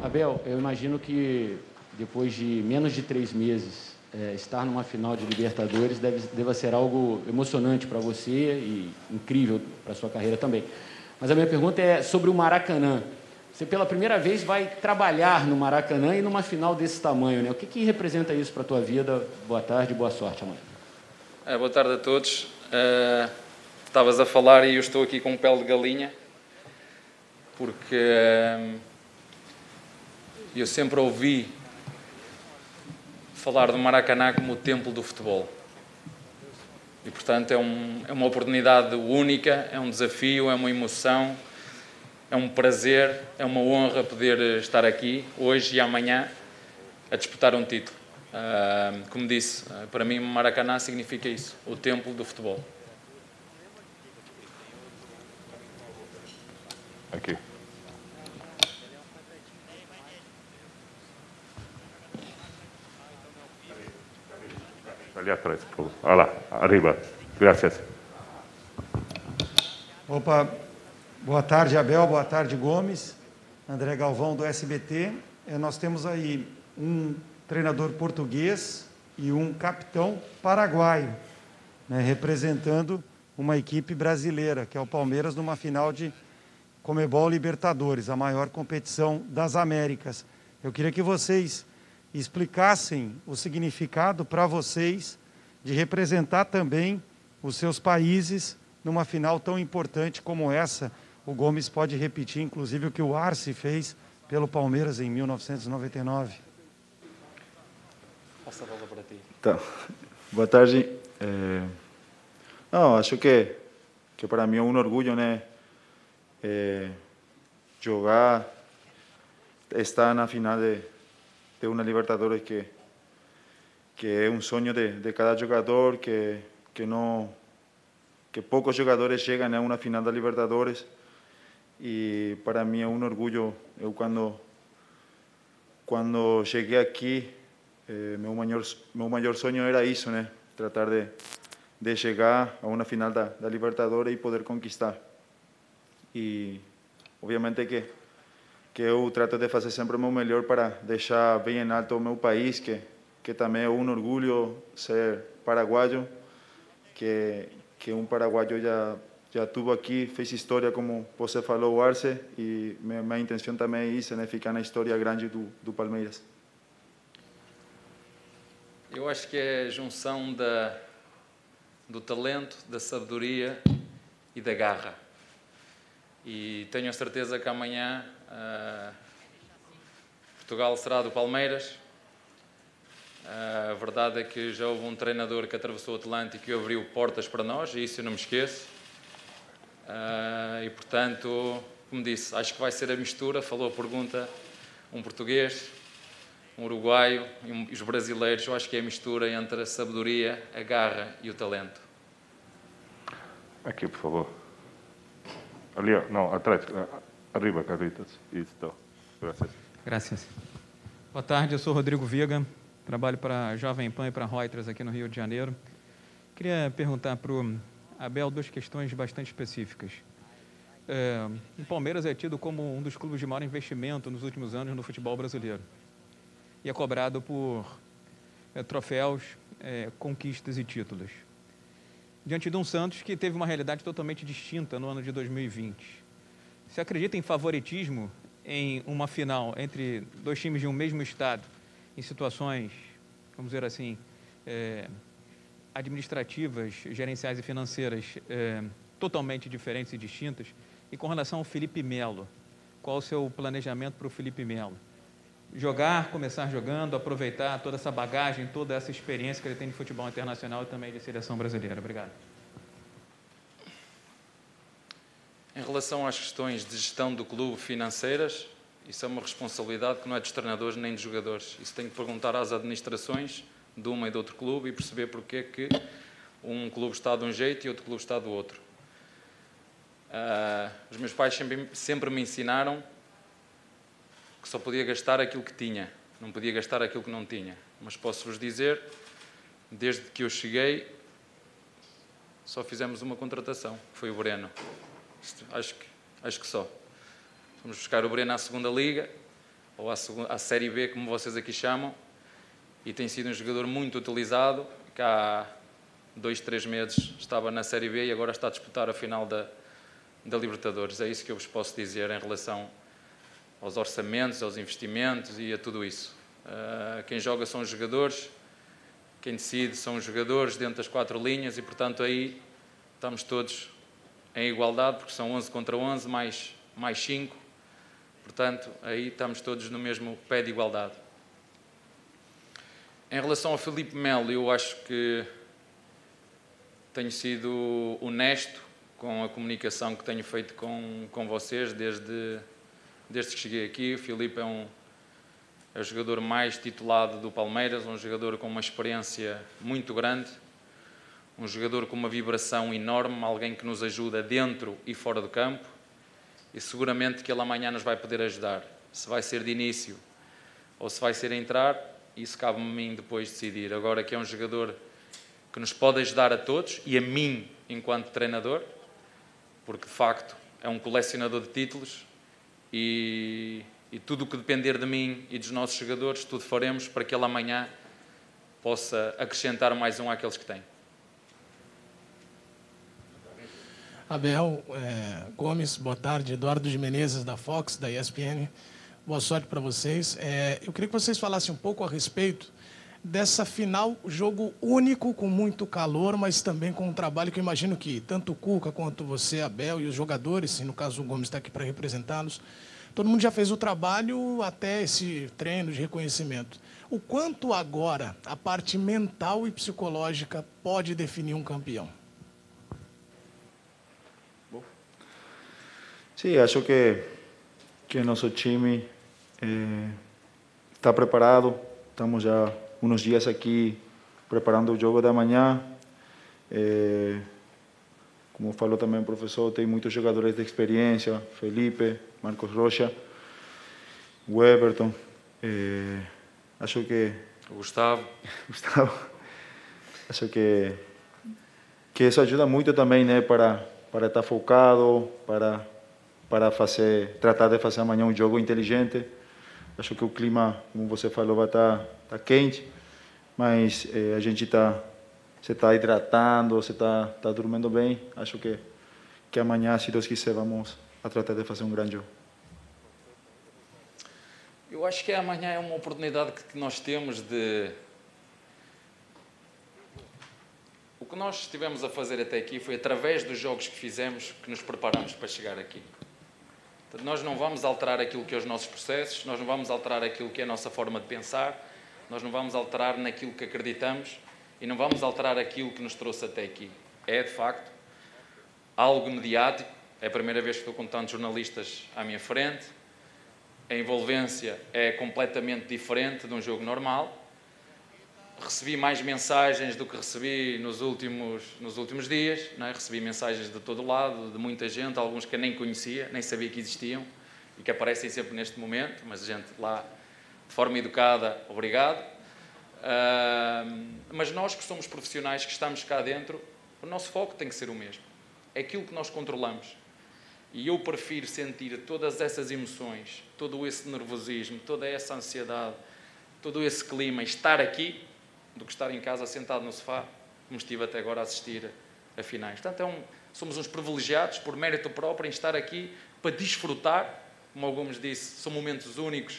Abel, eu imagino que depois de menos de 3 meses, estar numa final de Libertadores deva ser algo emocionante para você e incrível para a sua carreira também. Mas a minha pergunta é sobre o Maracanã. Você, pela primeira vez, vai trabalhar no Maracanã e numa final desse tamanho, né? O que representa isso para a tua vida? Boa tarde, boa sorte amanhã. Boa tarde a todos. Estavas a falar e eu estou aqui com um pele de galinha, porque eu sempre ouvi falar do Maracanã como o templo do futebol. E, portanto, é uma oportunidade única, é um desafio, é uma emoção, é um prazer, é uma honra poder estar aqui, hoje e amanhã, a disputar um título. Como disse, para mim, Maracanã significa isso, o templo do futebol. Aqui. Ali atrás, por favor. Olha lá, arriba. Graças. Opa, boa tarde, Abel, boa tarde, Gomes. André Galvão, do SBT. Nós temos aí um treinador português e um capitão paraguaio, né, representando uma equipe brasileira, que é o Palmeiras, numa final de Conmebol Libertadores, a maior competição das Américas. Eu queria que vocês explicassem o significado para vocês de representar também os seus países numa final tão importante como essa. O Gomes pode repetir, inclusive, o que o Arce fez pelo Palmeiras em 1999. Passa a bola para ti. Tá. Boa tarde. Não, acho que para mim é um orgulho, né? Jogar, estar na final de uma Libertadores que é um sonho de cada jogador, que poucos jogadores chegam a uma final da Libertadores. E para mim é um orgulho. Eu quando cheguei aqui, meu maior sonho era isso, né? Tratar de chegar a uma final da Libertadores e poder conquistar. E obviamente que eu trato de fazer sempre o meu melhor para deixar bem em alto o meu país, que também é um orgulho ser paraguaio, que um paraguaio já tuvo aqui, fez história, como você falou, Arce, e minha intenção também é isso, né? Ficar na história grande do Palmeiras. Eu acho que é a junção do talento, da sabedoria e da garra. E tenho a certeza que amanhã Portugal será do Palmeiras. A verdade é que já houve um treinador que atravessou o Atlântico e abriu portas para nós, e isso eu não me esqueço. E, portanto, como disse, acho que vai ser a mistura. Falou a pergunta, um português, um uruguaio e os brasileiros. Eu acho que é a mistura entre a sabedoria, a garra e o talento. Aqui, por favor. Ali, não, atrás. Arriba, Carlitos. Isso. Graças. Graças. Boa tarde, eu sou Rodrigo Viga, trabalho para a Jovem Pan e para a Reuters aqui no Rio de Janeiro. Queria perguntar para o Abel duas questões bastante específicas. O Palmeiras é tido como um dos clubes de maior investimento nos últimos anos no futebol brasileiro. E é cobrado por troféus, conquistas e títulos. Diante de um Santos que teve uma realidade totalmente distinta no ano de 2020. Você acredita em favoritismo em uma final entre dois times de um mesmo estado, em situações, vamos dizer assim, administrativas, gerenciais e financeiras totalmente diferentes e distintas? E com relação ao Felipe Melo, qual o seu planejamento para o Felipe Melo? Começar jogando, aproveitar toda essa bagagem, toda essa experiência que ele tem de futebol internacional e também de seleção brasileira. Obrigado. Em relação às questões de gestão do clube financeiras, isso é uma responsabilidade que não é dos treinadores nem dos jogadores. Isso tem que perguntar às administrações de uma e de outro clube e perceber porque é que um clube está de um jeito e outro clube está do outro. Os meus pais sempre me ensinaram que só podia gastar aquilo que tinha, não podia gastar aquilo que não tinha. Mas posso-vos dizer, desde que eu cheguei, só fizemos uma contratação, que foi o Breno. Acho que só. Vamos buscar o Breno à segunda liga, ou à Série B, como vocês aqui chamam, e tem sido um jogador muito utilizado, que há 2, 3 meses estava na Série B e agora está a disputar a final da Libertadores. É isso que eu vos posso dizer em relação aos orçamentos, aos investimentos e a tudo isso. Quem joga são os jogadores, quem decide são os jogadores dentro das 4 linhas e, portanto, aí estamos todos em igualdade, porque são 11 contra 11, mais 5. Portanto, aí estamos todos no mesmo pé de igualdade. Em relação ao Filipe Melo, eu acho que tenho sido honesto com a comunicação que tenho feito com vocês desde que cheguei aqui. O Filipe é o jogador mais titulado do Palmeiras, um jogador com uma experiência muito grande, um jogador com uma vibração enorme, alguém que nos ajuda dentro e fora do campo, e seguramente que ele amanhã nos vai poder ajudar. Se vai ser de início ou se vai ser a entrar, isso cabe-me a mim depois decidir. Agora que é um jogador que nos pode ajudar a todos e a mim enquanto treinador, porque de facto é um colecionador de títulos e tudo o que depender de mim e dos nossos jogadores, tudo faremos para que ele amanhã possa acrescentar mais um àqueles que tem. Abel, Gomes, boa tarde. Eduardo de Menezes, da Fox, da ESPN. Boa sorte para vocês. Eu queria que vocês falassem um pouco a respeito dessa final, jogo único, com muito calor, mas também com um trabalho que eu imagino que tanto o Cuca quanto você, Abel, e os jogadores, e no caso o Gomes está aqui para representá-los, todo mundo já fez o trabalho até esse treino de reconhecimento. O quanto agora a parte mental e psicológica pode definir um campeão? Sí, acho que nosso time está preparado. Estamos já uns dias aqui preparando o jogo da manhã. Como falou também o professor, tem muitos jogadores de experiência, Felipe, Marcos Rocha, o Everton, acho que... O Gustavo. Acho que isso ajuda muito também, né, para estar focado, para tratar de fazer amanhã um jogo inteligente. Acho que o clima, como você falou, vai estar quente, mas a gente se está hidratando, se está dormindo bem. Acho que amanhã, se Deus quiser, vamos a tratar de fazer um grande jogo. Eu acho que amanhã é uma oportunidade que nós temos de... O que nós estivemos a fazer até aqui foi através dos jogos que fizemos que nos preparamos para chegar aqui. Portanto, nós não vamos alterar aquilo que é os nossos processos, nós não vamos alterar aquilo que é a nossa forma de pensar, nós não vamos alterar naquilo que acreditamos e não vamos alterar aquilo que nos trouxe até aqui. É, de facto, algo mediático. É a primeira vez que estou com tantos jornalistas à minha frente. A envolvência é completamente diferente de um jogo normal. Recebi mais mensagens do que recebi nos últimos dias, não é? Recebi mensagens de todo lado, de muita gente, alguns que eu nem conhecia, nem sabia que existiam e que aparecem sempre neste momento, mas a gente lá, de forma educada, obrigado. Mas nós que somos profissionais, que estamos cá dentro, o nosso foco tem que ser o mesmo. É aquilo que nós controlamos. E eu prefiro sentir todas essas emoções, todo esse nervosismo, toda essa ansiedade, todo esse clima, estar aqui, do que estar em casa sentado no sofá, como estive até agora a assistir a finais. Portanto, somos uns privilegiados, por mérito próprio, em estar aqui para desfrutar. Como o Gomes disse, são momentos únicos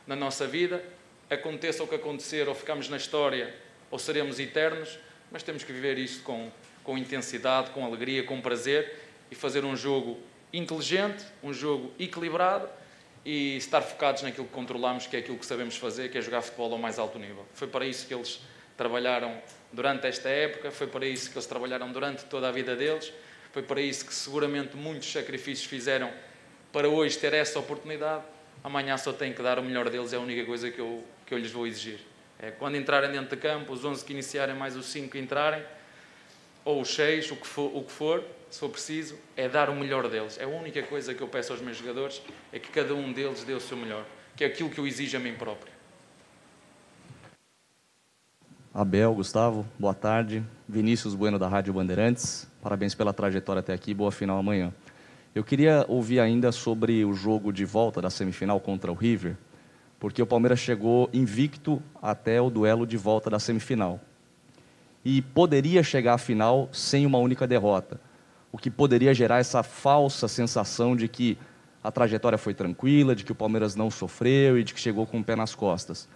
na nossa vida. Aconteça o que acontecer, ou ficamos na história, ou seremos eternos, mas temos que viver isto com intensidade, com alegria, com prazer e fazer um jogo inteligente, um jogo equilibrado e estar focados naquilo que controlamos, que é aquilo que sabemos fazer, que é jogar futebol ao mais alto nível. Foi para isso que eles trabalharam durante esta época, foi para isso que eles trabalharam durante toda a vida deles, foi para isso que seguramente muitos sacrifícios fizeram para hoje ter essa oportunidade. Amanhã só têm que dar o melhor deles, é a única coisa que eu lhes vou exigir. É quando entrarem dentro de campo, os 11 que iniciarem mais os 5 que entrarem, ou os 6, o que for, se for preciso, é dar o melhor deles. É a única coisa que eu peço aos meus jogadores, é que cada um deles dê o seu melhor, que é aquilo que eu exijo a mim próprio. Abel, Gustavo, boa tarde. Vinícius Bueno, da Rádio Bandeirantes. Parabéns pela trajetória até aqui, boa final amanhã. Eu queria ouvir ainda sobre o jogo de volta da semifinal contra o River. porque o Palmeiras chegou invicto até o duelo de volta da semifinal. E poderia chegar à final sem uma única derrota, o que poderia gerar essa falsa sensação de que a trajetória foi tranquila, de que o Palmeiras não sofreu e de que chegou com o pé nas costas.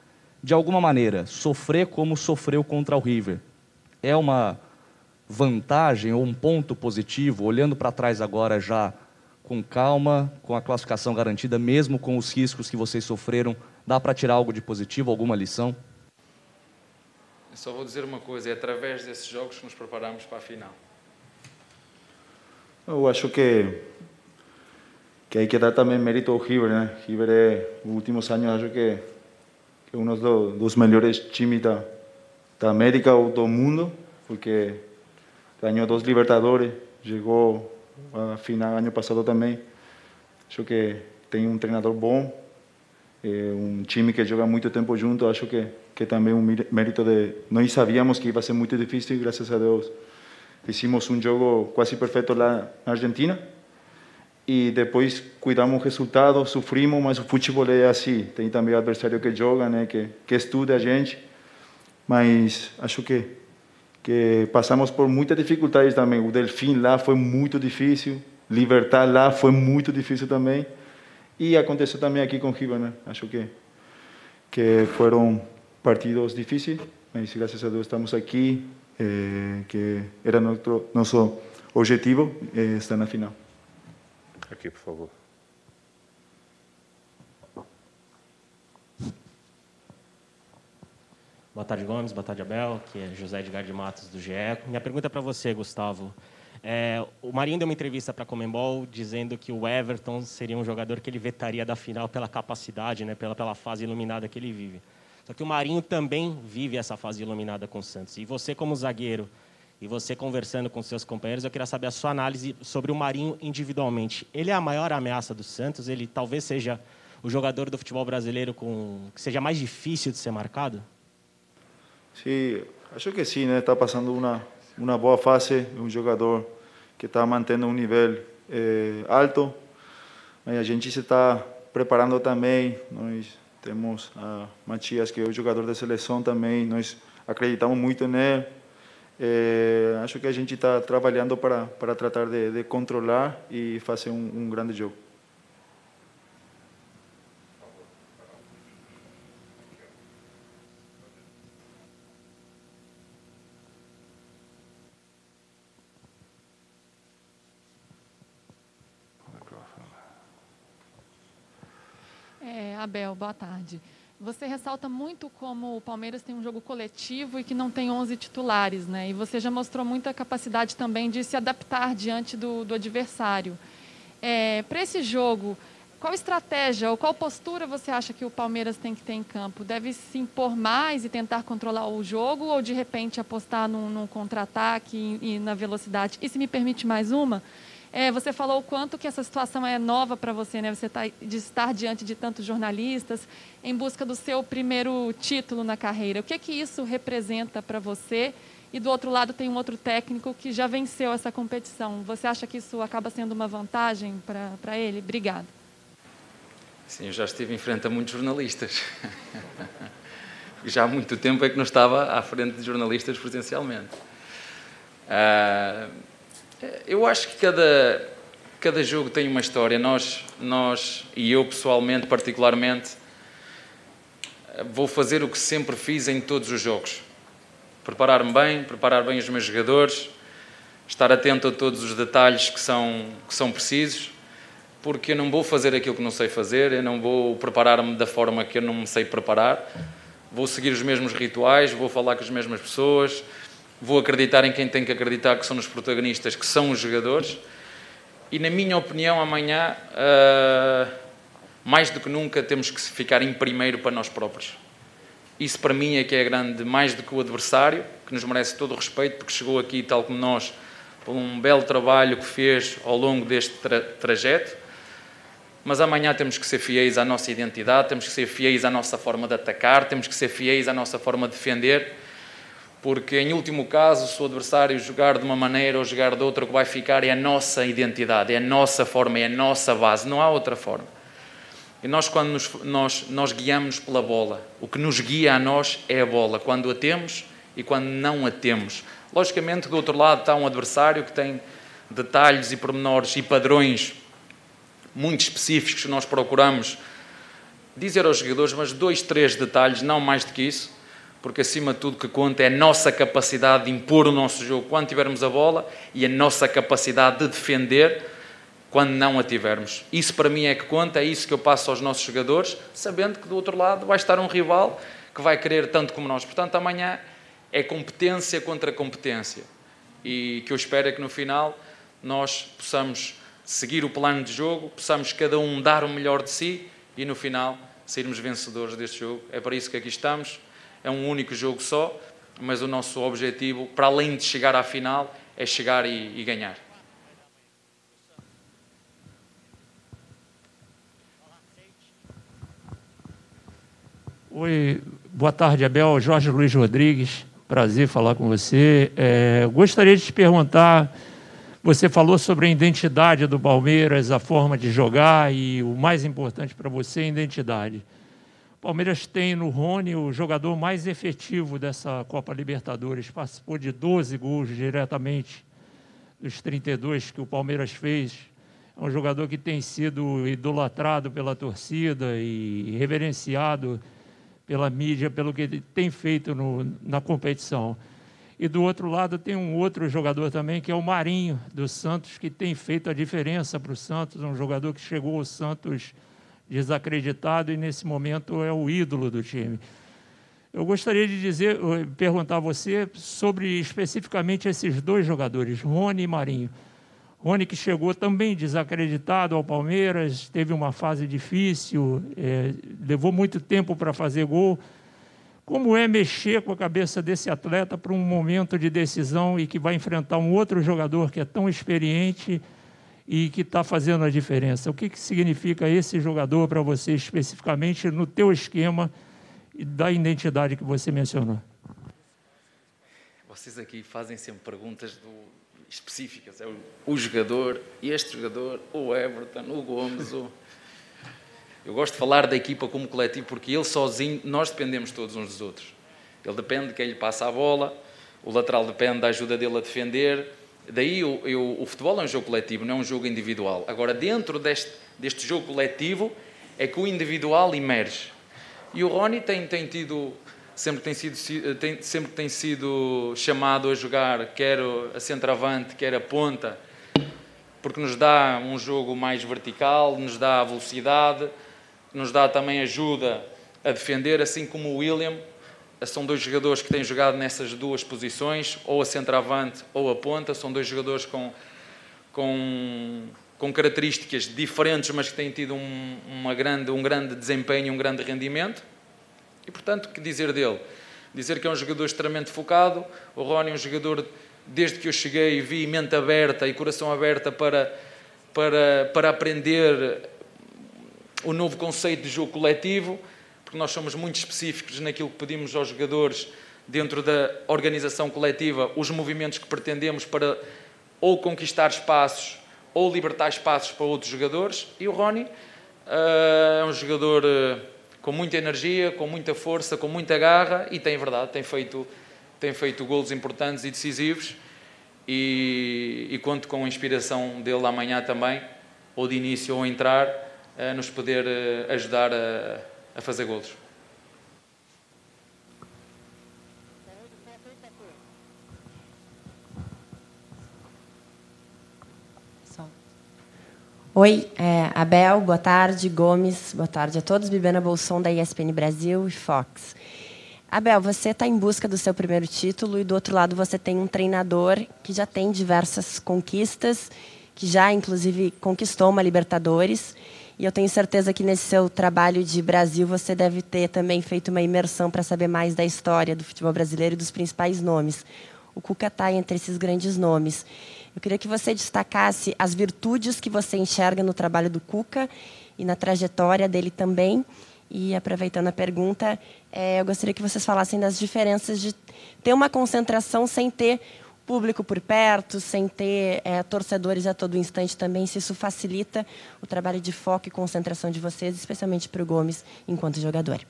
De alguma maneira, sofrer como sofreu contra o River é uma vantagem ou um ponto positivo, olhando para trás agora já com calma, com a classificação garantida, mesmo com os riscos que vocês sofreram, dá para tirar algo de positivo, alguma lição? Eu só vou dizer uma coisa, é através desses jogos que nos preparamos para a final. Eu acho que hay que dar também mérito ao River, né? River, nos últimos anos, acho que é um dos melhores times da América ou do mundo, porque ganhou 2 Libertadores, chegou à final ano passado também. Acho que tem um treinador bom, um time que joga muito tempo junto. Acho que também um mérito de... Nós sabíamos que ia ser muito difícil, graças a Deus. Fizemos um jogo quase perfeito lá na Argentina e depois cuidamos do resultado, sofrimos, mas o futebol é assim. Tem também o adversário que joga, né, que estuda a gente, mas acho que passamos por muitas dificuldades também. O Delfim lá foi muito difícil, Libertad lá foi muito difícil também, e aconteceu também aqui com o River, né? Acho que foram partidos difíceis, mas graças a Deus estamos aqui, que era nosso objetivo, estar na final. Aqui, por favor. Boa tarde, Gomes. Boa tarde, Abel. Aqui é José Edgar de Matos, do GE. Minha pergunta é para você, Gustavo. O Marinho deu uma entrevista para a Conmebol dizendo que o Everton seria um jogador que ele vetaria da final pela capacidade, né, pela fase iluminada que ele vive. Só que o Marinho também vive essa fase iluminada com o Santos. E você, como zagueiro, e você conversando com seus companheiros, eu queria saber a sua análise sobre o Marinho individualmente. Ele é a maior ameaça do Santos? Ele talvez seja o jogador do futebol brasileiro que seja mais difícil de ser marcado? Sim, acho que sim, né? Está passando uma boa fase, um jogador que está mantendo um nível alto, mas a gente se está preparando também. Nós temos a Matias, que é o jogador da seleção também, nós acreditamos muito nele. Acho que a gente está trabalhando para tratar de controlar e fazer um grande jogo. Abel, boa tarde. Você ressalta muito como o Palmeiras tem um jogo coletivo e que não tem 11 titulares, né? E você já mostrou muita capacidade também de se adaptar diante do adversário. Para esse jogo, qual estratégia ou qual postura você acha que o Palmeiras tem que ter em campo? Deve se impor mais e tentar controlar o jogo ou, de repente, apostar num contra-ataque e na velocidade? E se me permite mais uma... você falou o quanto que essa situação é nova para você, né? Você de estar diante de tantos jornalistas em busca do seu primeiro título na carreira. O que isso representa para você? E do outro lado tem um outro técnico que já venceu essa competição. Você acha que isso acaba sendo uma vantagem para ele? Obrigada. Sim, eu já estive em frente a muitos jornalistas. Já há muito tempo é que não estava à frente de jornalistas presencialmente. Eu acho que cada jogo tem uma história. Nós, e eu pessoalmente, particularmente, vou fazer o que sempre fiz em todos os jogos. Preparar-me bem, preparar bem os meus jogadores, estar atento a todos os detalhes que são precisos, porque eu não vou fazer aquilo que não sei fazer, eu não vou preparar-me da forma que eu não me sei preparar, vou seguir os mesmos rituais, vou falar com as mesmas pessoas, vou acreditar em quem tem que acreditar, que são os protagonistas, que são os jogadores. E, na minha opinião, amanhã, mais do que nunca, temos que ficar em primeiro para nós próprios. Isso, para mim, é que é grande, mais do que o adversário, que nos merece todo o respeito, porque chegou aqui, tal como nós, por um belo trabalho que fez ao longo deste trajeto. Mas amanhã temos que ser fiéis à nossa identidade, temos que ser fiéis à nossa forma de atacar, temos que ser fiéis à nossa forma de defender, porque, em último caso, se o adversário jogar de uma maneira ou jogar de outra, o que vai ficar é a nossa identidade, é a nossa forma, é a nossa base, não há outra forma. E nós, quando nós guiamos pela bola, o que nos guia a nós é a bola, quando a temos e quando não a temos. Logicamente, do outro lado está um adversário que tem detalhes e pormenores e padrões muito específicos que nós procuramos dizer aos jogadores, mas 2, 3 detalhes, não mais do que isso, porque acima de tudo o que conta é a nossa capacidade de impor o nosso jogo quando tivermos a bola e a nossa capacidade de defender quando não a tivermos. Isso para mim é que conta, é isso que eu passo aos nossos jogadores, sabendo que do outro lado vai estar um rival que vai querer tanto como nós. Portanto, amanhã é competência contra competência. E que eu espero é que no final nós possamos seguir o plano de jogo, possamos cada um dar o melhor de si e no final sairmos vencedores deste jogo. É para isso que aqui estamos. É um único jogo só, mas o nosso objetivo, para além de chegar à final, é chegar e ganhar. Oi, boa tarde, Abel. Jorge Luiz Rodrigues, prazer falar com você. Gostaria de te perguntar, você falou sobre a identidade do Palmeiras, a forma de jogar e o mais importante para você é a identidade. O Palmeiras tem no Rony o jogador mais efetivo dessa Copa Libertadores, participou de 12 gols diretamente dos 32 que o Palmeiras fez. É um jogador que tem sido idolatrado pela torcida e reverenciado pela mídia, pelo que ele tem feito na competição. E do outro lado tem um outro jogador também, que é o Marinho, do Santos, que tem feito a diferença para o Santos, um jogador que chegou ao Santos desacreditado e nesse momento é o ídolo do time. Eu gostaria de perguntar a você sobre especificamente esses 2 jogadores, Rony e Marinho. Rony, que chegou também desacreditado ao Palmeiras, teve uma fase difícil, levou muito tempo para fazer gol. Como é mexer com a cabeça desse atleta para um momento de decisão e que vai enfrentar um outro jogador que é tão experiente e que está fazendo a diferença? O que significa esse jogador para você especificamente no teu esquema e da identidade que você mencionou? Vocês aqui fazem sempre perguntas específicas. É o jogador, este jogador, o Everton, o Gomes. Eu gosto de falar da equipa como coletivo porque ele sozinho, nós dependemos todos uns dos outros. Ele depende de quem lhe passa a bola, o lateral depende da ajuda dele a defender. Daí o futebol é um jogo coletivo, não é um jogo individual. Agora, dentro deste jogo coletivo é que o individual emerge. E o Rony sempre tem sido chamado a jogar quer a centroavante, quer a ponta, porque nos dá um jogo mais vertical, nos dá a velocidade, nos dá também ajuda a defender, assim como o William. São 2 jogadores que têm jogado nessas 2 posições, ou a centroavante ou a ponta. São 2 jogadores com características diferentes, mas que têm tido um grande desempenho, um grande rendimento. E, portanto, o que dizer dele? Dizer que é um jogador extremamente focado. O Rony é um jogador, desde que eu cheguei, vi mente aberta e coração aberta para aprender o novo conceito de jogo coletivo, porque nós somos muito específicos naquilo que pedimos aos jogadores dentro da organização coletiva, os movimentos que pretendemos para ou conquistar espaços ou libertar espaços para outros jogadores. E o Rony é um jogador com muita energia, com muita força, com muita garra e tem feito golos importantes e decisivos e conto com a inspiração dele amanhã também, ou de início ou entrar, a nos poder ajudar a fazer golos. Oi, Abel, boa tarde, Gomes, boa tarde a todos. Bibiana Bolson, da ESPN Brasil e Fox. Abel, você está em busca do seu primeiro título e, do outro lado, você tem um treinador que já tem diversas conquistas, que já, inclusive, conquistou uma Libertadores. E eu tenho certeza que, nesse seu trabalho de Brasil, você deve ter também feito uma imersão para saber mais da história do futebol brasileiro e dos principais nomes. O Cuca está entre esses grandes nomes. Eu queria que você destacasse as virtudes que você enxerga no trabalho do Cuca e na trajetória dele também. E, aproveitando a pergunta, eu gostaria que vocês falassem das diferenças de ter uma concentração sem ter público por perto, sem ter torcedores a todo instante também, se isso facilita o trabalho de foco e concentração de vocês, especialmente para o Gomes, enquanto jogador.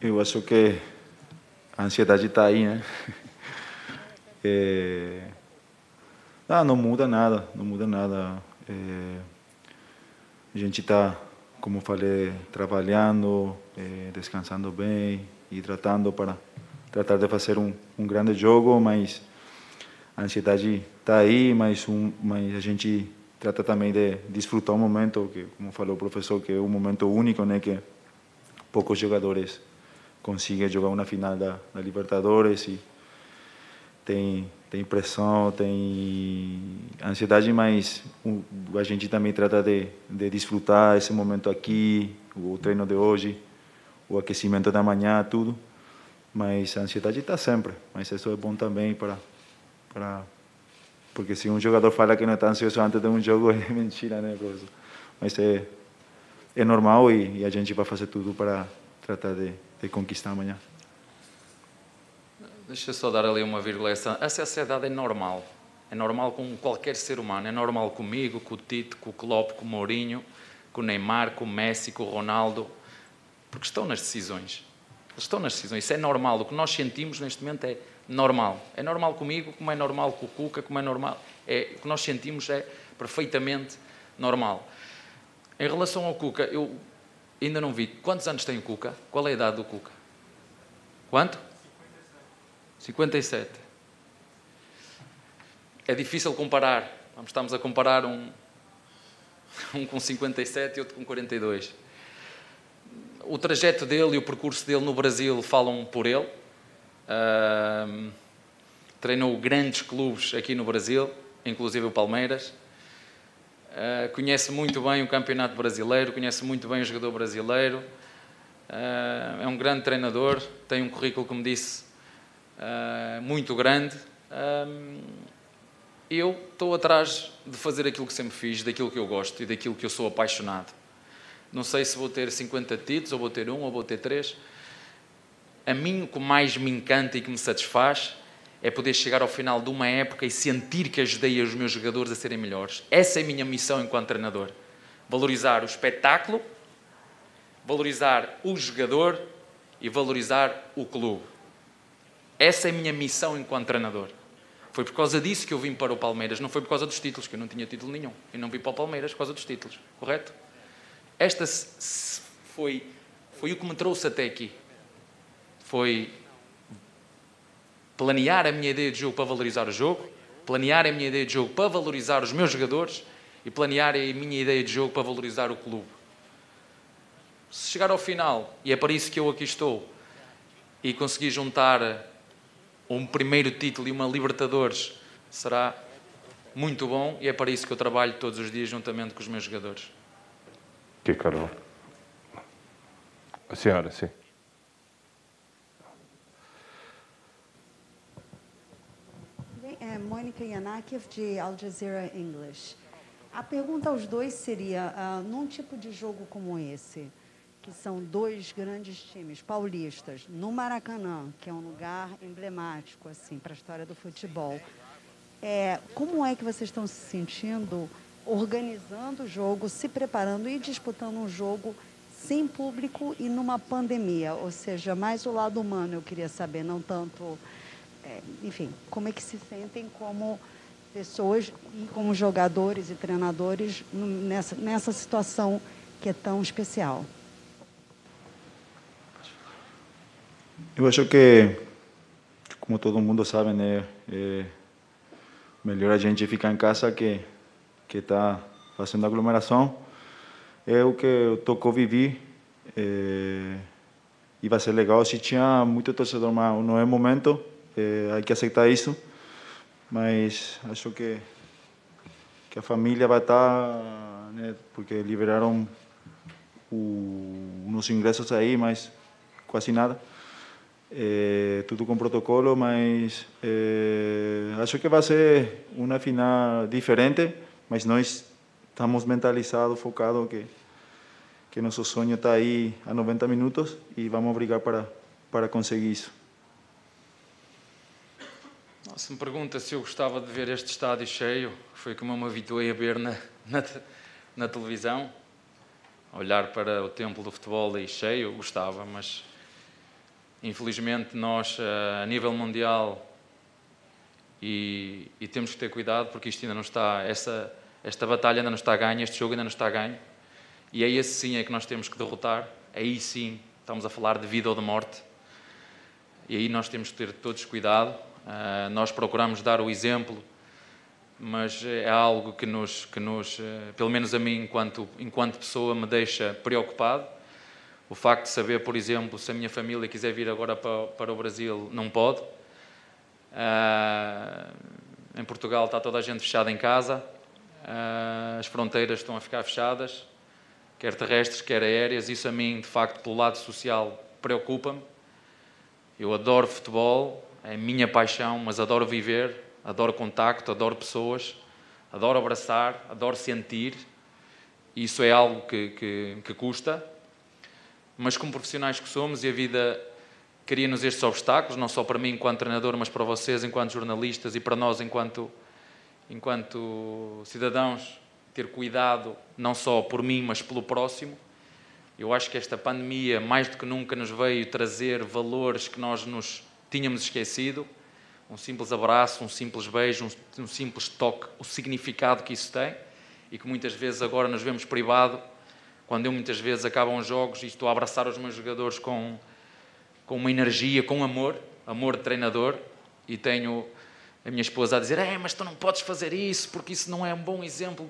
Eu acho que a ansiedade está aí, né? Não muda nada, não muda nada. A gente está, como falei, trabalhando, descansando bem e tratando para tratar de fazer um grande jogo, mas a ansiedade está aí, mas a gente trata também de desfrutar o momento, que, como falou o professor, que é um momento único, né, que poucos jogadores conseguem jogar uma final da Libertadores e tem pressão, tem ansiedade, mas a gente também trata de desfrutar esse momento aqui, o treino de hoje, o aquecimento da manhã, tudo. Mas a ansiedade está sempre, mas isso é bom também porque se um jogador fala que não está ansioso antes de um jogo, é mentira, né, professor? Mas é normal e a gente vai fazer tudo para tratar de conquistar amanhã. Deixa eu só dar ali uma vírgula. Essa ansiedade é normal. É normal com qualquer ser humano. É normal comigo, com o Tite, com o Klopp, com o Mourinho, com o Neymar, com o Messi, com o Ronaldo. Porque estão nas decisões. Eles estão nas decisões. Isso é normal. O que nós sentimos neste momento é normal. É normal comigo, como é normal com o Cuca, como é normal. O que nós sentimos é perfeitamente normal. Em relação ao Cuca, eu ainda não vi. Quantos anos tem o Cuca? Qual é a idade do Cuca? Quanto? 57. É difícil comparar. Estamos a comparar um com 57 e outro com 42. O trajeto dele e o percurso dele no Brasil falam por ele. Treinou grandes clubes aqui no Brasil, inclusive o Palmeiras. Conhece muito bem o campeonato brasileiro, conhece muito bem o jogador brasileiro. É um grande treinador, tem um currículo, como disse, muito grande. Eu estou atrás de fazer aquilo que sempre fiz, daquilo que eu gosto e daquilo que eu sou apaixonado. Não sei se vou ter 50 títulos, ou vou ter 1, ou vou ter 3. A mim, o que mais me encanta e que me satisfaz é poder chegar ao final de uma época e sentir que ajudei os meus jogadores a serem melhores. Essa é a minha missão enquanto treinador. Valorizar o espetáculo, valorizar o jogador e valorizar o clube. Essa é a minha missão enquanto treinador. Foi por causa disso que eu vim para o Palmeiras, não foi por causa dos títulos, que eu não tinha título nenhum. Eu não vim para o Palmeiras por causa dos títulos, correto? Esta foi o que me trouxe até aqui. Foi planear a minha ideia de jogo para valorizar o jogo, planear a minha ideia de jogo para valorizar os meus jogadores e planear a minha ideia de jogo para valorizar o clube. Se chegar ao final, e é para isso que eu aqui estou, e conseguir juntar um primeiro título e uma Libertadores, será muito bom e é para isso que eu trabalho todos os dias juntamente com os meus jogadores. Que Carol. A senhora, sim. Mônica Yanakiev, de Al Jazeera English. A pergunta aos dois seria, num tipo de jogo como esse, que são dois grandes times paulistas, no Maracanã, que é um lugar emblemático assim, para a história do futebol, como é que vocês estão se sentindo organizando o jogo, se preparando e disputando um jogo sem público e numa pandemia? Ou seja, mais o lado humano eu queria saber, não tanto... enfim, como é que se sentem como pessoas e como jogadores e treinadores nessa situação que é tão especial? Eu acho que, como todo mundo sabe, né, melhor a gente ficar em casa que está fazendo aglomeração. É o que eu tocou viver e vai ser legal. Se tinha muito torcedor, mas não é momento, há que aceitar isso. Mas acho que a família vai estar, né, porque liberaram uns ingressos aí, mas quase nada. Tudo com protocolo, mas acho que vai ser uma final diferente, mas nós estamos mentalizados, focados que nosso sonho está aí a 90 minutos e vamos brigar para conseguir isso. Se me pergunta se eu gostava de ver este estádio cheio, foi como eu me habituei a ver na televisão, olhar para o templo do futebol e cheio, eu gostava, mas infelizmente nós, a nível mundial, e temos que ter cuidado porque isto ainda não está, esta batalha ainda não está ganha, este jogo ainda não está ganho, e é esse sim é que nós temos que derrotar, aí sim estamos a falar de vida ou de morte, e aí nós temos que ter todos cuidado. Nós procuramos dar o exemplo, mas é algo que nos pelo menos a mim, enquanto pessoa, me deixa preocupado. O facto de saber, por exemplo, se a minha família quiser vir agora para o Brasil, não pode. Em Portugal está toda a gente fechada em casa, as fronteiras estão a ficar fechadas, quer terrestres, quer aéreas. Isso a mim, de facto, pelo lado social, preocupa-me. Eu adoro futebol, é a minha paixão, mas adoro viver, adoro contacto, adoro pessoas, adoro abraçar, adoro sentir. Isso é algo que custa, mas como profissionais que somos, e a vida cria-nos estes obstáculos, não só para mim enquanto treinador, mas para vocês enquanto jornalistas e para nós enquanto cidadãos, ter cuidado não só por mim, mas pelo próximo. Eu acho que esta pandemia, mais do que nunca, nos veio trazer valores que nós nos tínhamos esquecido. Um simples abraço, um simples beijo, um simples toque, o significado que isso tem, e que muitas vezes agora nos vemos privado, quando eu muitas vezes acabam os jogos e estou a abraçar os meus jogadores com uma energia, com amor de treinador, e tenho a minha esposa a dizer: mas tu não podes fazer isso, porque isso não é um bom exemplo.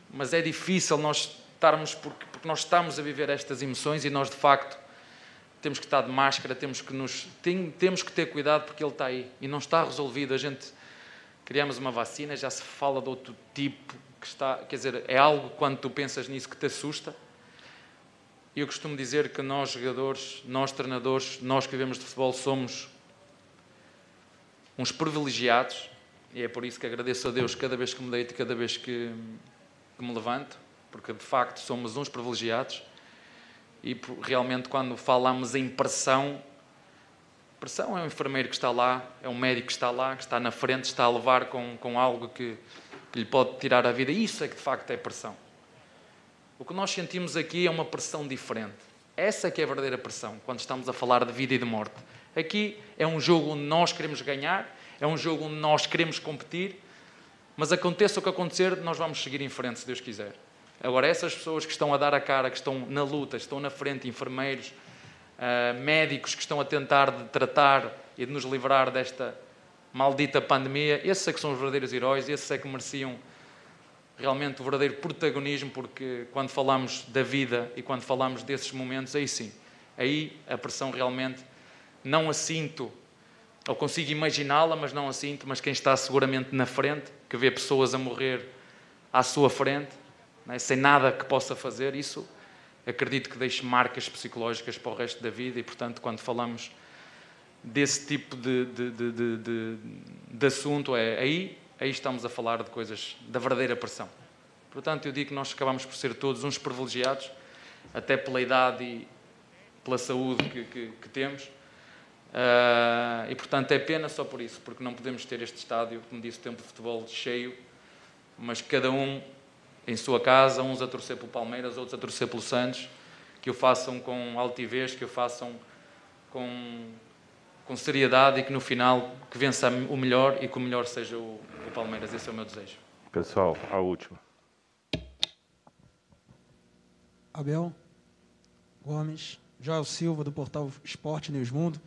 Mas é difícil nós estarmos, porque nós estamos a viver estas emoções, e nós de facto temos que estar de máscara, temos que ter cuidado, porque ele está aí e não está resolvido. A gente criamos uma vacina, já se fala de outro tipo, que está, quer dizer, é algo, quando tu pensas nisso, que te assusta. E eu costumo dizer que nós jogadores, nós treinadores, nós que vivemos de futebol, somos uns privilegiados, e é por isso que agradeço a Deus cada vez que me deito e cada vez que me levanto, porque de facto somos uns privilegiados. E realmente, quando falamos em pressão é um enfermeiro que está lá, é um médico que está lá, que está na frente, está a levar com algo que lhe pode tirar a vida. Isso é que de facto é pressão. O que nós sentimos aqui é uma pressão diferente. Essa é que é a verdadeira pressão, quando estamos a falar de vida e de morte. Aqui é um jogo onde nós queremos ganhar, é um jogo onde nós queremos competir, mas aconteça o que acontecer, nós vamos seguir em frente, se Deus quiser. Agora, essas pessoas que estão a dar a cara, que estão na luta, estão na frente, enfermeiros, médicos que estão a tentar de tratar e de nos livrar desta maldita pandemia, esses é que são os verdadeiros heróis, esses é que mereciam realmente o verdadeiro protagonismo, porque quando falamos da vida e quando falamos desses momentos, aí sim, aí a pressão realmente não a sinto, ou consigo imaginá-la, mas não a sinto, mas quem está seguramente na frente, que vê pessoas a morrer à sua frente, sem nada que possa fazer, isso acredito que deixe marcas psicológicas para o resto da vida. E portanto, quando falamos desse tipo de assunto, aí estamos a falar de coisas da verdadeira pressão. Portanto, eu digo que nós acabamos por ser todos uns privilegiados, até pela idade e pela saúde que temos, e portanto é pena só por isso, porque não podemos ter este estádio, como disse, o tempo de futebol cheio, mas cada um em sua casa, uns a torcer pelo Palmeiras, outros a torcer pelo Santos, que o façam com altivez, que o façam com seriedade, e que no final que vença o melhor, e que o melhor seja o Palmeiras. Esse é o meu desejo. Pessoal, a última. Abel Gomes, Joel Silva, do portal Esporte News Mundo.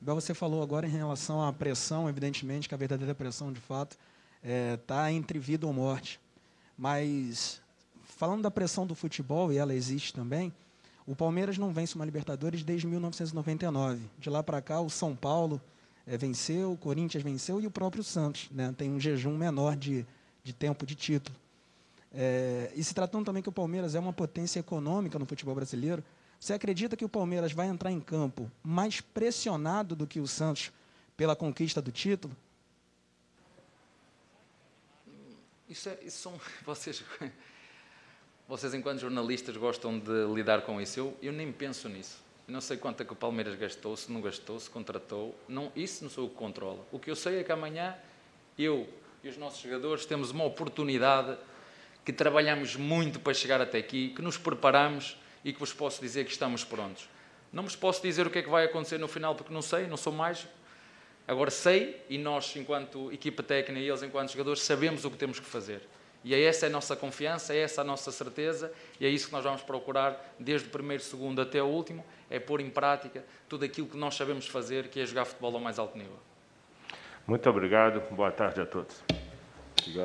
Abel, você falou agora em relação à pressão, evidentemente que a verdadeira pressão, de fato, está entre vida ou morte. Mas, falando da pressão do futebol, e ela existe também, o Palmeiras não vence uma Libertadores desde 1999. De lá para cá, o São Paulo venceu, o Corinthians venceu e o próprio Santos, né, tem um jejum menor de tempo de título. E se tratando também que o Palmeiras é uma potência econômica no futebol brasileiro, você acredita que o Palmeiras vai entrar em campo mais pressionado do que o Santos pela conquista do título? Isso são vocês enquanto jornalistas gostam de lidar com isso. Eu nem penso nisso. Não sei quanto é que o Palmeiras gastou, se não gastou, se contratou. Não, isso não sou eu que controlo. O que eu sei é que amanhã eu e os nossos jogadores temos uma oportunidade, que trabalhamos muito para chegar até aqui, que nos preparamos e que vos posso dizer que estamos prontos. Não vos posso dizer o que é que vai acontecer no final, porque não sei, não sou mágico. Agora sei, e nós, enquanto equipa técnica e eles, enquanto jogadores, sabemos o que temos que fazer. E essa é a nossa confiança, é essa a nossa certeza, e é isso que nós vamos procurar, desde o primeiro segundo até o último, é pôr em prática tudo aquilo que nós sabemos fazer, que é jogar futebol ao mais alto nível. Muito obrigado, boa tarde a todos. Obrigado.